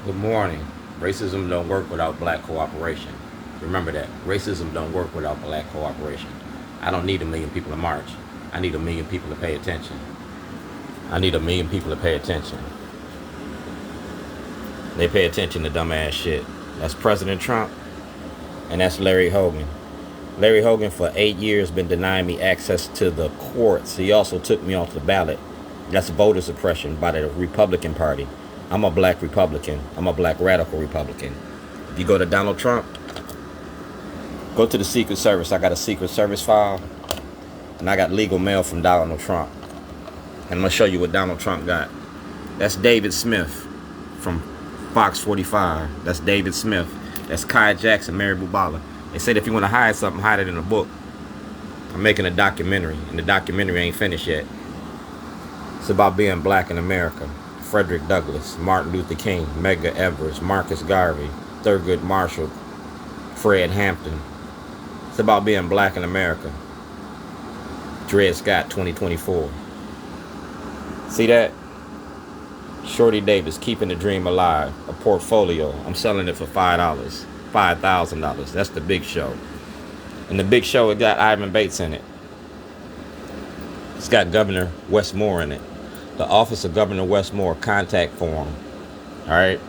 Good morning. Racism don't work without black cooperation. Remember that. Racism don't work without black cooperation. I don't need a million people to march. I need a million people to pay attention. I need a million people to pay attention. They pay attention to dumbass shit. That's President Trump, and that's Larry Hogan. Larry Hogan for 8 years been denying me access to the courts. He also took me off the ballot. That's voter suppression by the Republican Party. I'm a black Republican. I'm a black radical Republican. If you go to Donald Trump, go to the Secret Service. I got a Secret Service file, and I got legal mail from Donald Trump. And I'm going to show you what Donald Trump got. That's David Smith from Fox45. That's David Smith. That's Kai Jackson, Mary Bubala. They said if you want to hide something, hide it in a book. I'm making a documentary, and the documentary ain't finished yet. It's about being black in America. Frederick Douglass, Martin Luther King, Medgar Evers, Marcus Garvey, Thurgood Marshall, Fred Hampton. It's about being black in America. Dred Scott, 2024. See that? Shorty Davis, Keeping the Dream Alive, a portfolio. I'm selling it for $5, $5,000. That's the big show. And the big show, it got Ivan Bates in it. It's got Governor Westmore in it. The Office of Governor Westmore contact form. All right.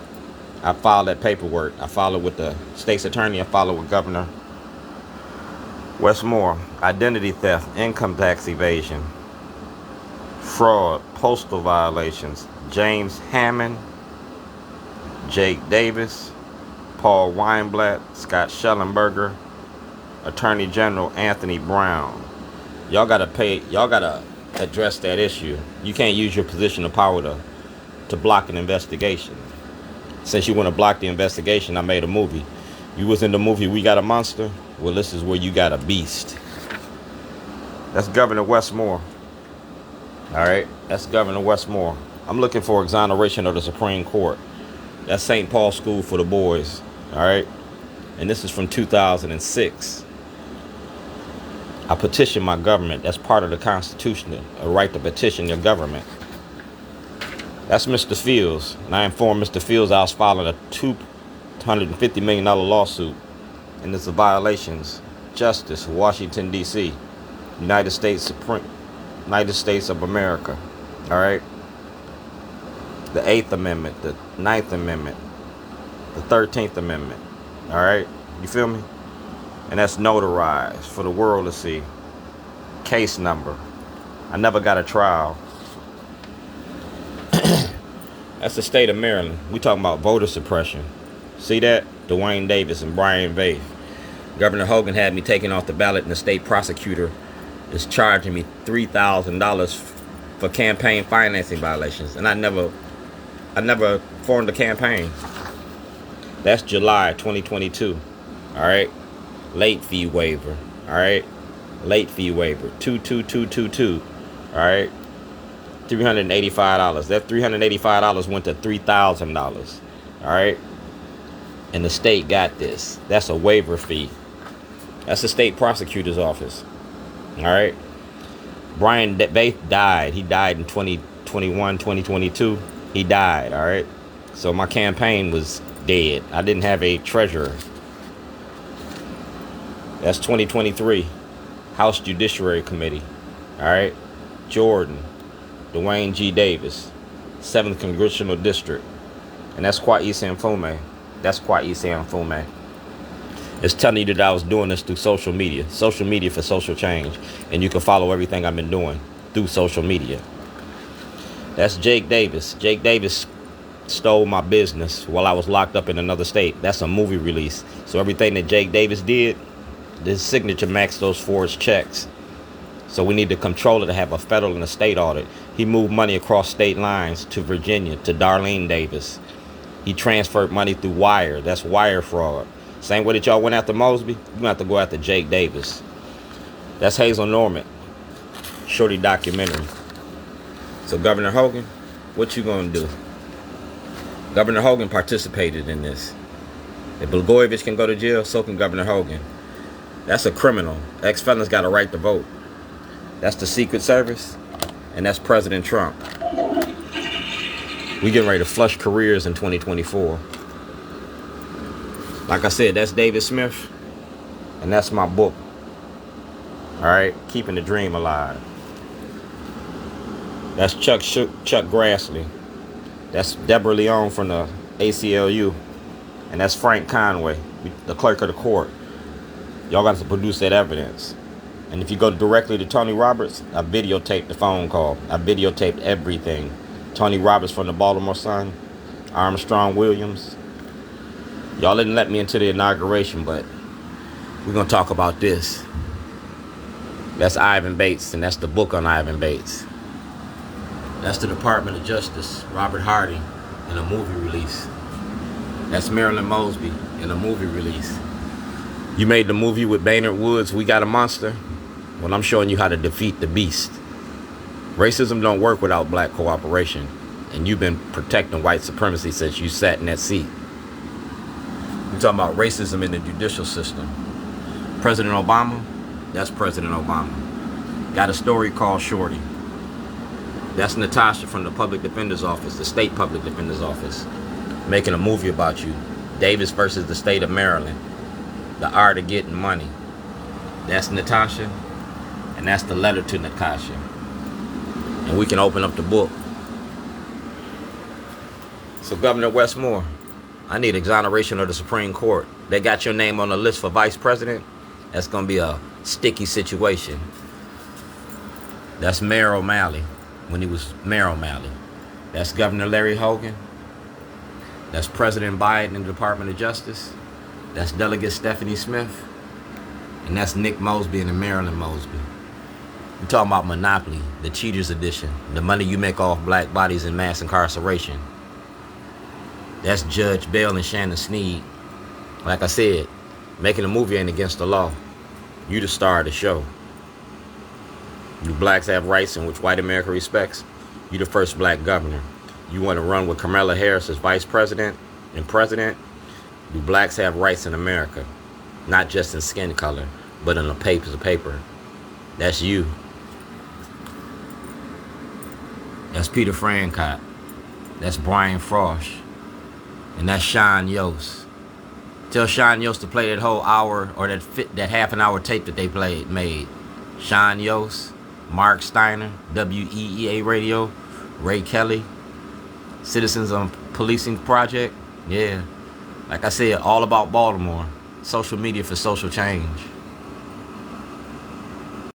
I filed that paperwork. I filed it with the States Attorney. I filed it with Governor Westmore. Identity theft, income tax evasion, fraud, postal violations. James Hammond, Jake Davis, Paul Weinblatt, Scott Shellenberger, Attorney General Anthony Brown. Y'all gotta address that issue. You can't use your position of power to block an investigation. Since you want to block the investigation, I made a movie. You was in the movie We Got a Monster? Well, this is where you got a beast. That's Governor Westmore. Alright? That's Governor Westmore. I'm looking for exoneration of the Supreme Court. That's St. Paul School for the Boys. Alright? And this is from 2006. I petition my government. That's part of the Constitution, a right to petition your government. That's Mr. Fields. And I informed Mr. Fields I was filing a $250 million lawsuit. And it's a violations. Justice, Washington, D.C. United States of America. All right? The 8th Amendment, the 9th Amendment, the 13th Amendment. All right? You feel me? And that's notarized for the world to see. Case number. I never got a trial. That's the state of Maryland. We talking about voter suppression. See that? Dwayne Davis and Brian Vave. Governor Hogan had me taken off the ballot, and the state prosecutor is charging me $3,000 for campaign financing violations. And I never formed a campaign. That's July 2022. All right? Late fee waiver. All right? Late fee waiver. 22222. All right? $385. That $385 went to $3,000. All right? And the state got this. That's a waiver fee. That's the state prosecutor's office. All right? Brian Bates died. He died in 2021, 2022. He died. All right? So my campaign was dead. I didn't have a treasurer. That's 2023. House Judiciary Committee. All right? Jordan. Dwayne G. Davis. 7th Congressional District. And that's Kwesi Mfume. That's Kwesi Mfume. It's telling you that I was doing this through social media. Social media for social change. And you can follow everything I've been doing through social media. That's Jake Davis. Jake Davis stole my business while I was locked up in another state. That's a movie release. So everything that Jake Davis did, his signature matched those forged checks. So we need to control it to have a federal and a state audit. He moved money across state lines to Virginia, to Darlene Davis. He transferred money through wire. That's wire fraud. Same way that y'all went after Mosby, you're going to have to go after Jake Davis. That's Hazel Norman. Shorty documentary. So Governor Hogan, what you going to do? Governor Hogan participated in this. If Blagojevich can go to jail, so can Governor Hogan. That's a criminal. Ex-felons got a right to vote. That's the Secret Service, and that's President Trump. We getting ready to flush careers in 2024. Like I said, that's David Smith, and that's my book. All right, Keeping the Dream Alive. That's Chuck Grassley. That's Deborah Leone from the ACLU, and that's Frank Conway, the clerk of the court. Y'all got to produce that evidence. And if you go directly to Tony Roberts, I videotaped the phone call. I videotaped everything. Tony Roberts from the Baltimore Sun, Armstrong Williams. Y'all didn't let me into the inauguration, but we're going to talk about this. That's Ivan Bates, and that's the book on Ivan Bates. That's the Department of Justice, Robert Hardin, in a movie release. That's Marilyn Mosby in a movie release. You made the movie with Baynard Woods, We Got a Monster? Well, I'm showing you how to defeat the beast. Racism don't work without black cooperation, and you've been protecting white supremacy since you sat in that seat. We're talking about racism in the judicial system. President Obama, that's President Obama. Got a story called Shorty. That's Natasha from the Public Defender's Office, the State Public Defender's Office, making a movie about you. Davis versus the state of Maryland. The art of getting money. That's Natasha, and that's the letter to Natasha. And we can open up the book. So Governor Westmore, I need exoneration of the Supreme Court. They got your name on the list for vice president. That's going to be a sticky situation. That's Mayor O'Malley, when he was Mayor O'Malley. That's Governor Larry Hogan. That's President Biden in the Department of Justice. That's Delegate Stephanie Smith. And that's Nick Mosby and the Marilyn Mosby. We're talking about Monopoly, the Cheaters Edition, the money you make off black bodies in mass incarceration. That's Judge Bell and Shannon Sneed. Like I said, making a movie ain't against the law. You the star of the show. You blacks have rights in which white America respects. You the first black governor. You want to run with Kamala Harris as vice president and president. Do blacks have rights in America? Not just in skin color, but in a piece of paper. That's you. That's Peter Francott. That's Brian Frosh. And that's Sean Yost. Tell Sean Yost to play that whole hour or that half an hour tape that they made. Sean Yost, Mark Steiner, WEEA Radio, Ray Kelly, Citizens on Policing Project. Yeah. Like I said, all about Baltimore. Social media for social change.